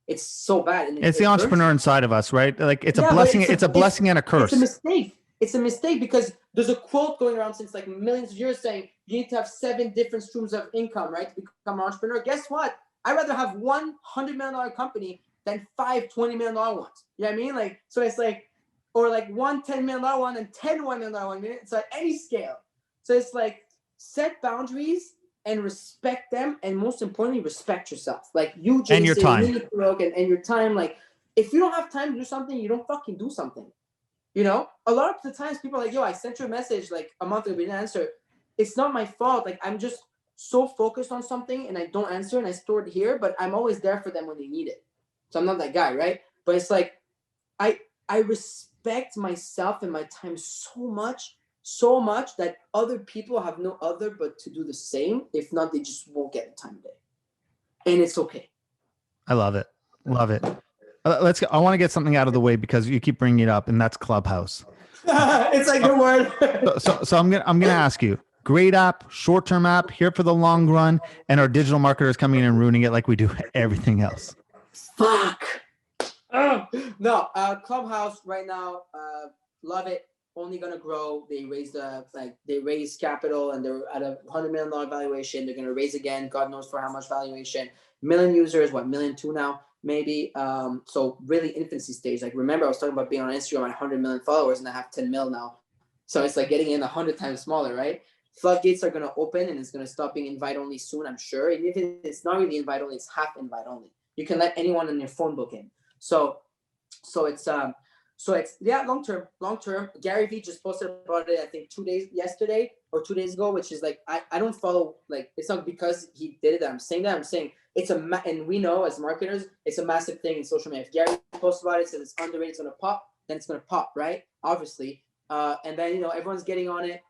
It's so bad. And it's the entrepreneur inside of us, right? Like it's a blessing. It's a blessing and a curse. It's a mistake. It's a mistake because there's a quote going around since like millions of years saying you need to have 7 different streams of income, right, to become an entrepreneur. Guess what? I'd rather have one $100 million company than 5 $20 million ones. You know what I mean? Like, so it's like, or like one $10 million one and 10 $1 million one. So at any scale. So it's like set boundaries and respect them, and most importantly, respect yourself. Like you, Jason, and your time, and your time. Like if you don't have time to do something, you don't fucking do something. You know, a lot of the times people are like, yo, I sent you a message like a month ago, we didn't answer. It's not my fault. Like I'm just so focused on something and I don't answer and I store it here, but I'm always there for them when they need it. So I'm not that guy, right? But it's like I respect myself and my time so much that other people have no other but to do the same. If not, they just won't get the time of day. And it's okay. I love it. Love it. I want to get something out of the way because you keep bringing it up, and that's Clubhouse. It's like the word. So I'm gonna ask you. Great app, short-term app, here for the long run, and our digital marketers coming in and ruining it like we do everything else. Fuck. No, Clubhouse right now, love it. Only gonna grow. They raised capital and they're at a $100 million valuation. They're gonna raise again. God knows for how much valuation. Million users, what, 1.2 million now, maybe. So really infancy stage. Like remember, I was talking about being on Instagram at 100 million followers, and I have 10 mil now. So it's like getting in 100 times smaller, right? Floodgates are gonna open, and it's gonna stop being invite only soon, I'm sure. And if it's not really invite only, it's half invite only. You can let anyone on your phone book in. So it's long term. Gary Vee just posted about it, I think 2 days ago, which is like I don't follow, like it's not because he did it that I'm saying that. I'm saying it's and we know as marketers it's a massive thing in social media. If Gary posts about it, says it's underrated, it's gonna pop, then it's gonna pop, right? Obviously. And then everyone's getting on it.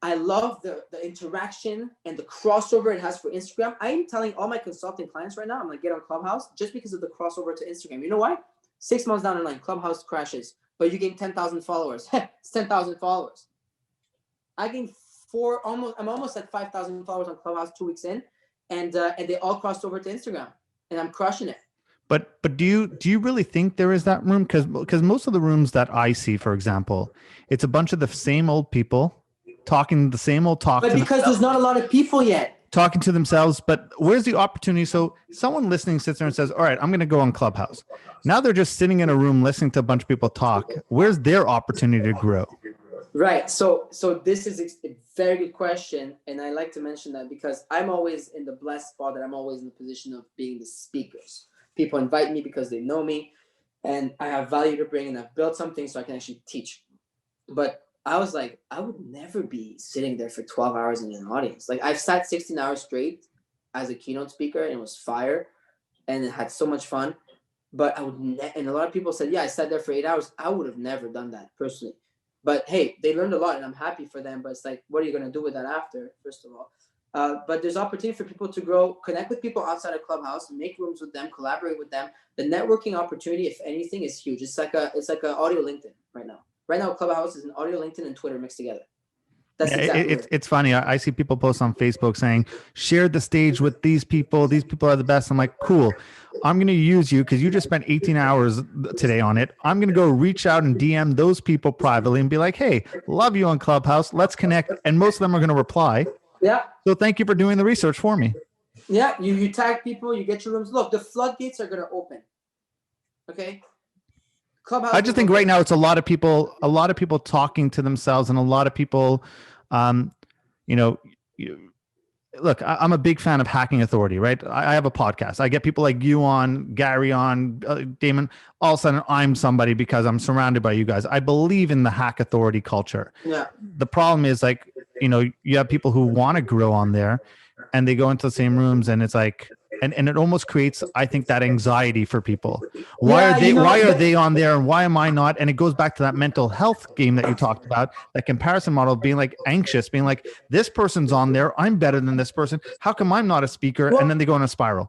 I love the interaction and the crossover it has for Instagram. I'm telling all my consulting clients right now, I'm gonna get on Clubhouse just because of the crossover to Instagram. You know why? 6 months down the line, Clubhouse crashes, but you gain 10,000 followers. It's 10,000 followers. I gained I'm almost at 5,000 followers on Clubhouse 2 weeks in, and they all crossed over to Instagram. and I'm crushing it. But do you really think there is that room? Because most of the rooms that I see, for example, it's a bunch of the same old people talking the same old talk. But because there's not a lot of people yet. Talking to themselves, but where's the opportunity? So someone listening sits there and says, all right, I'm going to go on Clubhouse. Now they're just sitting in a room listening to a bunch of people talk. Where's their opportunity to grow? Right. So this is a very good question. And I like to mention that because I'm always in the blessed spot that I'm always in the position of being the speakers. People invite me because they know me and I have value to bring and I've built something so I can actually teach. But I was like, I would never be sitting there for 12 hours in an audience. Like I've sat 16 hours straight as a keynote speaker and it was fire and it had so much fun. But I would and a lot of people said, yeah, I sat there for 8 hours. I would have never done that personally. But hey, they learned a lot and I'm happy for them. But it's like, what are you going to do with that after, first of all? But there's opportunity for people to grow, connect with people outside of Clubhouse, make rooms with them, collaborate with them. The networking opportunity, if anything, is huge. It's like a audio LinkedIn right now. Right now, Clubhouse is an audio LinkedIn and Twitter mixed together. That's exactly it's funny. I see people post on Facebook saying, share the stage with these people. These people are the best. I'm like, cool. I'm going to use you because you just spent 18 hours today on it. I'm going to go reach out and DM those people privately and be like, hey, love you on Clubhouse. Let's connect. And most of them are going to reply. Yeah. So thank you for doing the research for me. Yeah. You tag people, you get your rooms. Look, the floodgates are going to open. Okay. Clubhouse. I just think right now it's a lot of people talking to themselves and a lot of people, look, I'm a big fan of Hacking Authority, right? I have a podcast. I get people like you on, Gary on, Damon. All of a sudden, I'm somebody because I'm surrounded by you guys. I believe in the Hack Authority culture. Yeah. The problem is like, you have people who want to grow on there and they go into the same rooms and it's like, and it almost creates, I think, that anxiety for people. Why are they on there and why am I not? And it goes back to that mental health game that you talked about, that comparison model of being like anxious, being like, this person's on there, I'm better than this person. How come I'm not a speaker? And then they go in a spiral.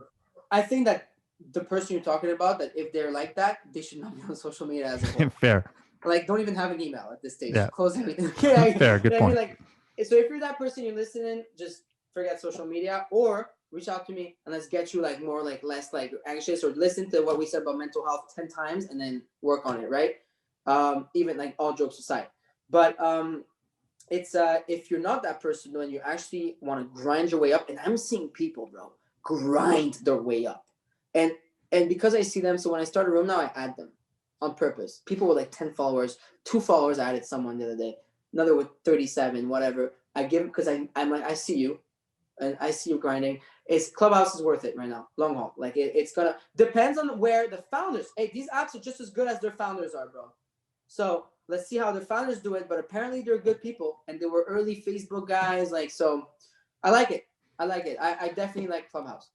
I think that the person you're talking about, that if they're like that, they should not be on social media as a whole. Fair. Like, don't even have an email at this stage. Yeah. Close everything. Fair, good point. Like, so if you're that person, you're listening, just forget social media or reach out to me and let's get you like more like less like anxious, or listen to what we said about mental health 10 times and then work on it, right? Even like all jokes aside. But it's if you're not that person though, and you actually want to grind your way up, and I'm seeing people, bro, grind their way up. And because I see them, so when I start a room now, I add them on purpose. People with like 10 followers, 2 followers, I added someone the other day, another with 37, whatever. I give because I'm like, I see you and I see you grinding. Clubhouse is worth it right now, long haul. Like it's gonna depends on where the founders. Hey, these apps are just as good as their founders are, bro. So let's see how the founders do it. But apparently they're good people, and they were early Facebook guys. Like, so I like it. I definitely like Clubhouse.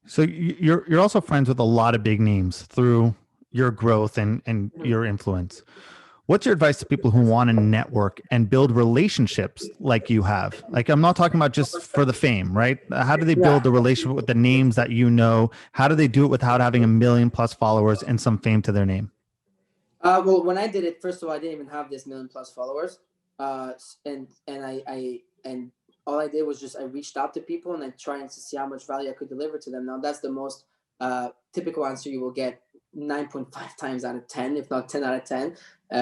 So you're also friends with a lot of big names through your growth and your influence. What's your advice to people who want to network and build relationships like you have? Like, I'm not talking about just for the fame, right? How do they build the relationship with the names that you know? How do they do it without having 1 million+ followers and some fame to their name? Well, when I did it, first of all, I didn't even have this 1 million+ followers. And all I did was just I reached out to people and I tried to see how much value I could deliver to them. Now that's the most typical answer you will get 9.5 times out of 10, if not 10 out of 10.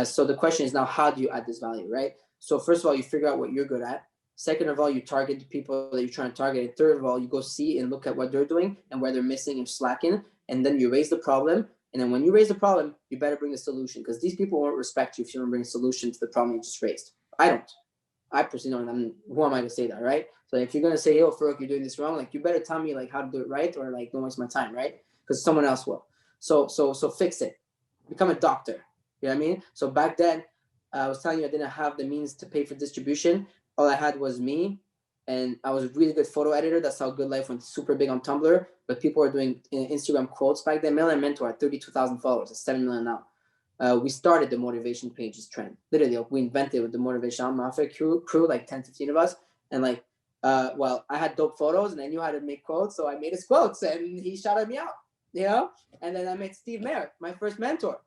So the question is now, how do you add this value, right? So first of all, you figure out what you're good at. Second of all, you target the people that you're trying to target. And third of all, you go see and look at what they're doing and where they're missing and slacking. And then you raise the problem. And then when you raise the problem, you better bring a solution, because these people won't respect you if you don't bring a solution to the problem you just raised. I don't. I personally don't. Who am I to say that, right? So if you're going to say, hey, Farokh, you're doing this wrong, like, you better tell me like how to do it right, or like don't waste my time, right? Because someone else will. So fix it. Become a doctor. You know what I mean? So back then, I was telling you I didn't have the means to pay for distribution. All I had was me, and I was a really good photo editor. That's how Good Life went super big on Tumblr. But people were doing Instagram quotes back then. Mail and Mentor had 32,000 followers. It's 7 million now. We started the motivation pages trend. Literally, we invented with the motivation mafia crew, like 10, 15 of us. And like, well, I had dope photos and I knew how to make quotes. So I made his quotes and he shouted me out, you know? And then I met Steve Mayer, my first mentor.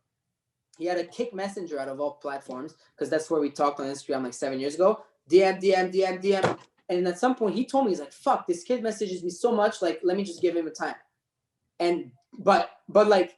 He had a Kick Messenger out of all platforms, because that's where we talked on Instagram like 7 years ago. DM. And at some point he told me, he's like, fuck, this kid messages me so much. Like, let me just give him a time. but like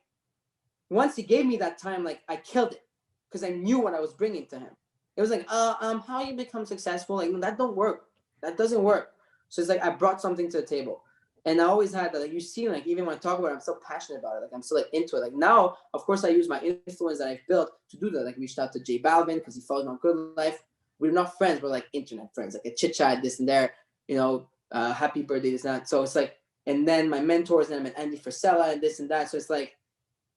once he gave me that time, like I killed it because I knew what I was bringing to him. It was like, how you become successful? Like, no, that don't work. That doesn't work. So it's like I brought something to the table. And I always had that. Like you see, like even when I talk about it, I'm so passionate about it. Like I'm so like into it. Like now, of course, I use my influence that I've built to do that. Like reached out to J Balvin because he follows me on Good Life. We're not friends, we're like internet friends, like a chit chat, this and there, happy birthday, this and that. So it's like, and then my mentors, and I'm at Andy Frisella and this and that. So it's like,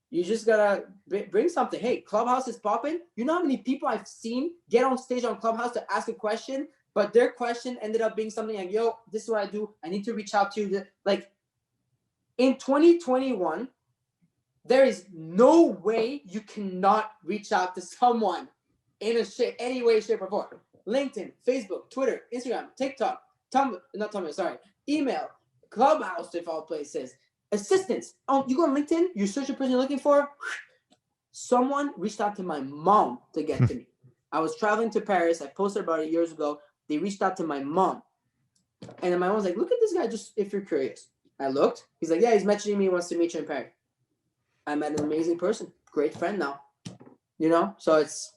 you just gotta bring something. Hey, Clubhouse is popping. You know how many people I've seen get on stage on Clubhouse to ask a question, but their question ended up being something like, yo, this is what I do. I need to reach out to you. Like in 2021, there is no way you cannot reach out to someone in any way, shape, or form. LinkedIn, Facebook, Twitter, Instagram, TikTok, email, Clubhouse, if all places. Assistants. Oh, you go on LinkedIn, you search the person you're looking for. Someone reached out to my mom to get to me. I was traveling to Paris. I posted about it years ago. They reached out to my mom. And then my mom was like, look at this guy, just if you're curious. I looked. He's like, yeah, he's messaging me, wants to meet you in Paris. I met an amazing person. Great friend now. So it's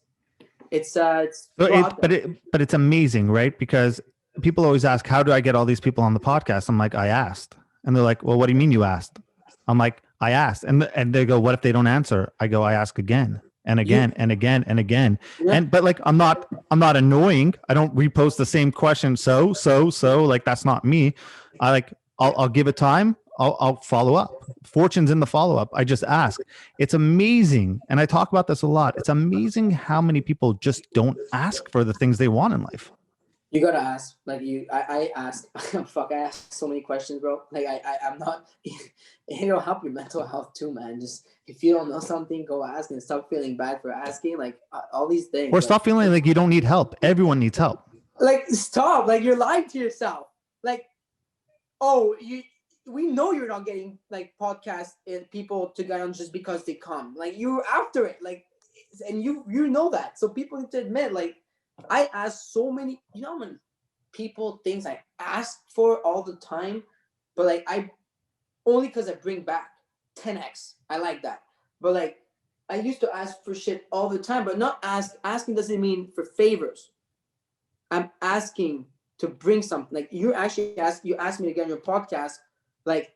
but it's amazing, right? Because people always ask, how do I get all these people on the podcast? I'm like, I asked. And they're like, well, what do you mean you asked? I'm like, I asked. And they go, what if they don't answer? I go, I ask again and again and again and again. Yeah. But like, I'm not annoying. I don't repost the same question. So like, that's not me. I'll give it time. I'll follow up. Fortune's in the follow-up. I just ask. It's amazing. And I talk about this a lot. It's amazing how many people just don't ask for the things they want in life. You gotta ask. Like I ask. Fuck, I ask so many questions, bro. Like I'm not. It'll help your mental health too, man. Just if you don't know something, go ask and stop feeling bad for asking. Like all these things. Or stop feeling like you don't need help. Everyone needs help. Like stop. Like you're lying to yourself. Like, we know you're not getting like podcasts and people to get on just because they come. Like you're after it. Like, and you know that. So people need to admit, like. I ask so many, when people things I ask for all the time, but like only because I bring back 10x. I like that. But like I used to ask for shit all the time, but not asking doesn't mean for favors. I'm asking to bring something. Like you actually you asked me to get on your podcast, but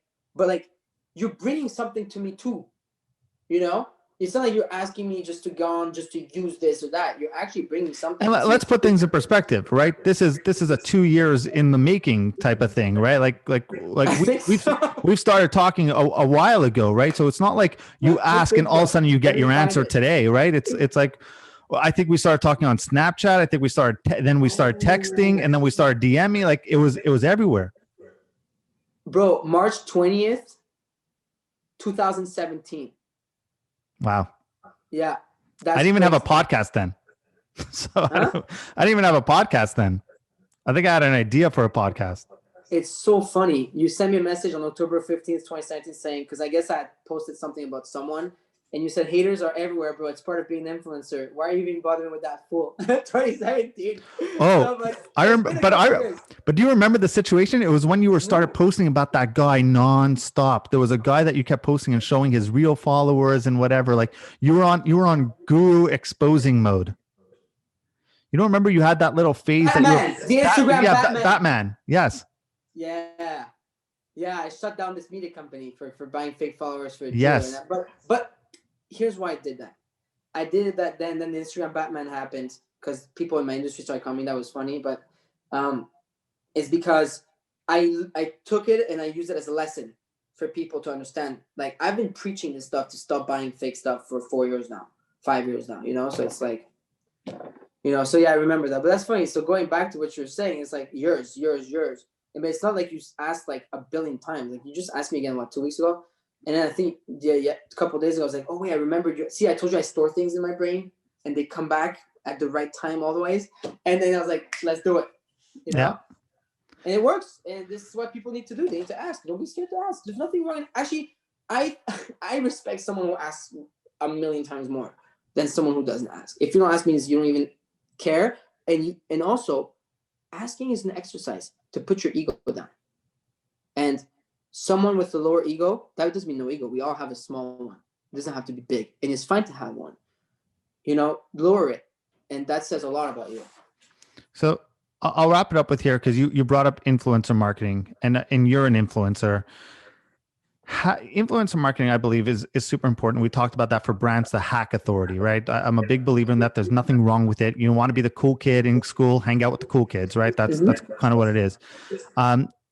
you're bringing something to me too. It's not like you're asking me just to go on, just to use this or that. You're actually bringing something. And let's put things in perspective, right? This is a 2 years in the making type of thing, right? We've started talking a while ago, right? So it's not like you ask and all of a sudden you get your answer today, right? It's like, well, I think we started talking on Snapchat. I think we started texting, and then we started DMing. Like it was everywhere. Bro, March 20th, 2017. Wow. Yeah. I didn't even have a podcast then. So I didn't even have a podcast then. I think I had an idea for a podcast. It's so funny. You sent me a message on October 15th, 2017 saying, because I guess I had posted something about someone and you said haters are everywhere, bro. It's part of being an influencer. Why are you even bothering with that fool? 2017. Oh, so, I remember, but do you remember the situation? It was when you started posting about that guy nonstop. There was a guy that you kept posting and showing his real followers and whatever. Like you were on guru exposing mode. You don't remember you had that little phase Batman, the Instagram Batman. Yes. Yeah. I shut down this media company for buying fake followers for yes. But here's why I did that. I did that then the Instagram Batman happened because people in my industry started coming. That was funny, but it's because I took it and I used it as a lesson for people to understand. Like I've been preaching this stuff to stop buying fake stuff for 4 years now, 5 years now, so it's like, so yeah, I remember that. But that's funny. So going back to what you're saying, it's like yours. But it's not like you asked like a billion times. Like you just asked me again, 2 weeks ago? And then I think, a couple of days ago, I was like, oh, wait, I remembered you. See, I told you I store things in my brain and they come back at the right time all the ways. And then I was like, let's do it. Yeah. And it works. And this is what people need to do. They need to ask. Don't be scared to ask. There's nothing wrong. Actually, I respect someone who asks a million times more than someone who doesn't ask. If you don't ask means you don't even care. And also, asking is an exercise to put your ego down. And Someone with a lower ego, that doesn't mean no ego. We all have a small one. It doesn't have to be big. And it's fine to have one. Lower it. And that says a lot about you. So I'll wrap it up with here, because you brought up influencer marketing, and you're an influencer. Influencer marketing, I believe, is super important. We talked about that for brands to hack authority, right? I'm a big believer in that. There's nothing wrong with it. You want to be the cool kid in school, hang out with the cool kids, right? That's kind of what it is.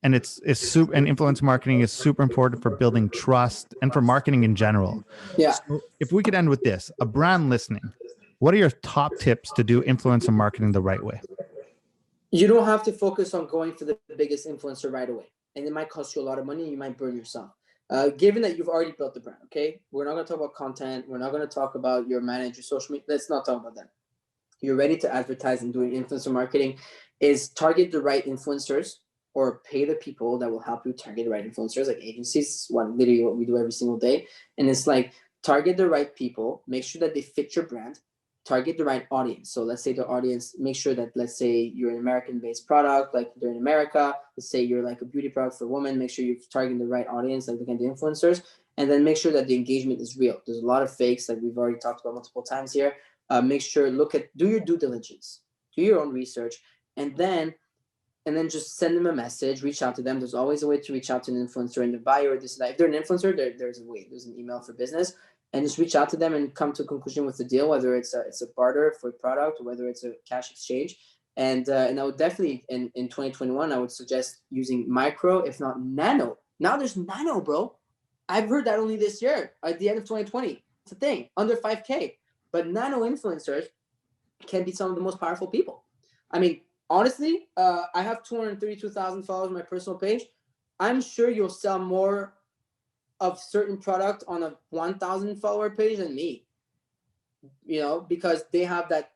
And it's super, and influencer marketing is super important for building trust and for marketing in general. Yeah. So if we could end with this, a brand listening, what are your top tips to do influencer marketing the right way? You don't have to focus on going for the biggest influencer right away. And it might cost you a lot of money. And you might burn yourself. Given that you've already built the brand, okay? We're not going to talk about content. We're not going to talk about your manager, social media. Let's not talk about that. You're ready to advertise and doing influencer marketing is target the right influencers or pay the people that will help you target the right influencers, like agencies, literally what we do every single day. And it's like target the right people, make sure that they fit your brand, target the right audience. So let's say the audience, make sure that, let's say you're an American-based product, like they're in America. Let's say you're like a beauty product for women. Make sure you're targeting the right audience, like looking at the influencers, and then make sure that the engagement is real. There's a lot of fakes, like we've already talked about multiple times here. Make sure, do your due diligence, do your own research, and then just send them a message, reach out to them. There's always a way to reach out to an influencer in the bio or this and that. If they're an influencer, there's a way. There's an email for business. And just reach out to them and come to a conclusion with the deal, whether it's a barter for a product or whether it's a cash exchange. And I would definitely, in 2021, I would suggest using micro, if not nano. Now there's nano, bro. I've heard that only this year, at the end of 2020. It's a thing, under 5K. But nano influencers can be some of the most powerful people. I mean, honestly, I have 232,000 followers on my personal page. I'm sure you'll sell more of certain product on a 1,000 follower page than me, because they have that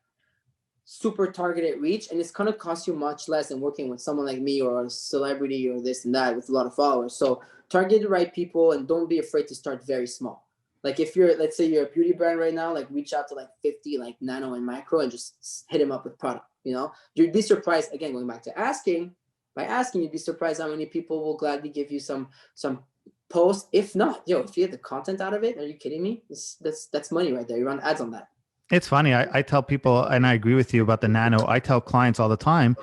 super targeted reach, and it's going to cost you much less than working with someone like me or a celebrity or this and that with a lot of followers. So target the right people and don't be afraid to start very small. Like if let's say you're a beauty brand right now, like reach out to like 50 like nano and micro and just hit them up with product. You'd be surprised, again, going back to asking, you'd be surprised how many people will gladly give you some post. If not, if you get the content out of it, are you kidding me? That's money right there. You run ads on that. It's funny. I tell people, and I agree with you about the nano. I tell clients all the time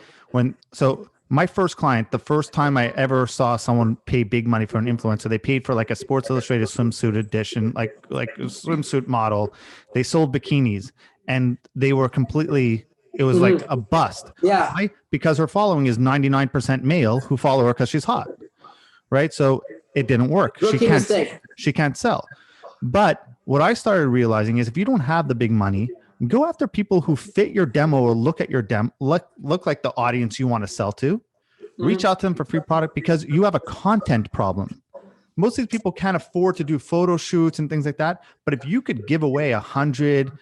my first client, the first time I ever saw someone pay big money for an influencer, they paid for like a Sports Illustrated swimsuit edition, like a swimsuit model. They sold bikinis and they were it was like a bust. Yeah. Why? Because her following is 99% male who follow her because she's hot. Right. So it didn't work. She can't sell. But what I started realizing is if you don't have the big money, go after people who fit your demo or look at your demo, look like the audience you want to sell to. Reach out to them for free product because you have a content problem. Most of these people can't afford to do photo shoots and things like that. But if you could give away 100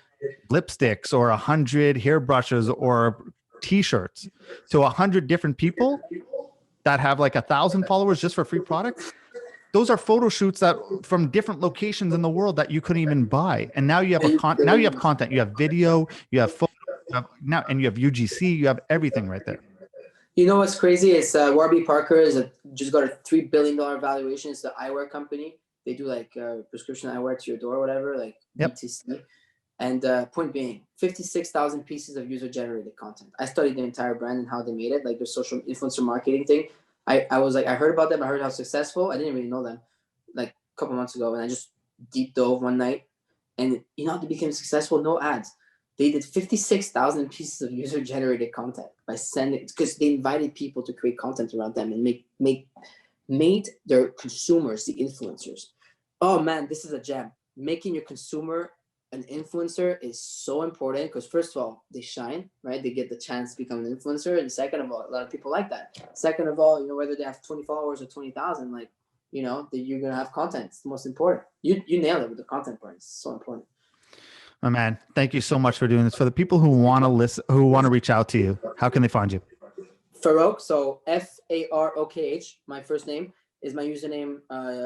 lipsticks or 100 hairbrushes or t-shirts to 100 different people that have like 1,000 followers just for free products, those are photo shoots that from different locations in the world that you couldn't even buy. And now you have now you have content, you have video, you have photo, and you have UGC, you have everything right there. You know what's crazy is Warby Parker just got a $3 billion valuation. It's the eyewear company. They do like prescription eyewear to your door or whatever, like BTC. And point being, 56,000 pieces of user-generated content. I studied the entire brand and how they made it, like their social influencer marketing thing. I was like, I heard about them. I heard how successful. I didn't really know them like a couple months ago. And I just deep dove one night. And you know how they became successful? No ads. They did 56,000 pieces of user-generated content by sending, because they invited people to create content around them and made their consumers the influencers. Oh man, this is a gem. Making your consumer an influencer is so important because first of all, they shine, right? They get the chance to become an influencer. And second of all, a lot of people like that. Second of all, whether they have 20 followers or 20,000, like, that you're going to have content. It's the most important. You nailed it with the content part. It's so important. My man, thank you so much for doing this. For the people who want to listen, who want to reach out to you, how can they find you? Farokh, so Farokh, my first name is my username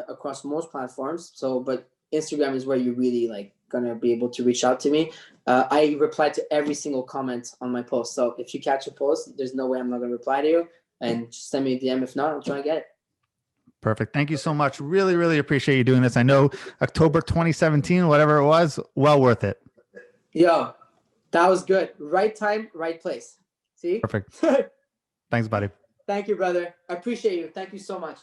across most platforms. So, but Instagram is where you really gonna be able to reach out to me. I reply to every single comment on my post. So if you catch a post, there's no way I'm not gonna reply to you, and just send me a DM. If not, I'll try and get it. Perfect. Thank you so much. Really, really appreciate you doing this. I know October 2017, whatever it was, well worth it. Yo, that was good. Right time, right place. See? Perfect. Thanks, buddy. Thank you, brother. I appreciate you. Thank you so much.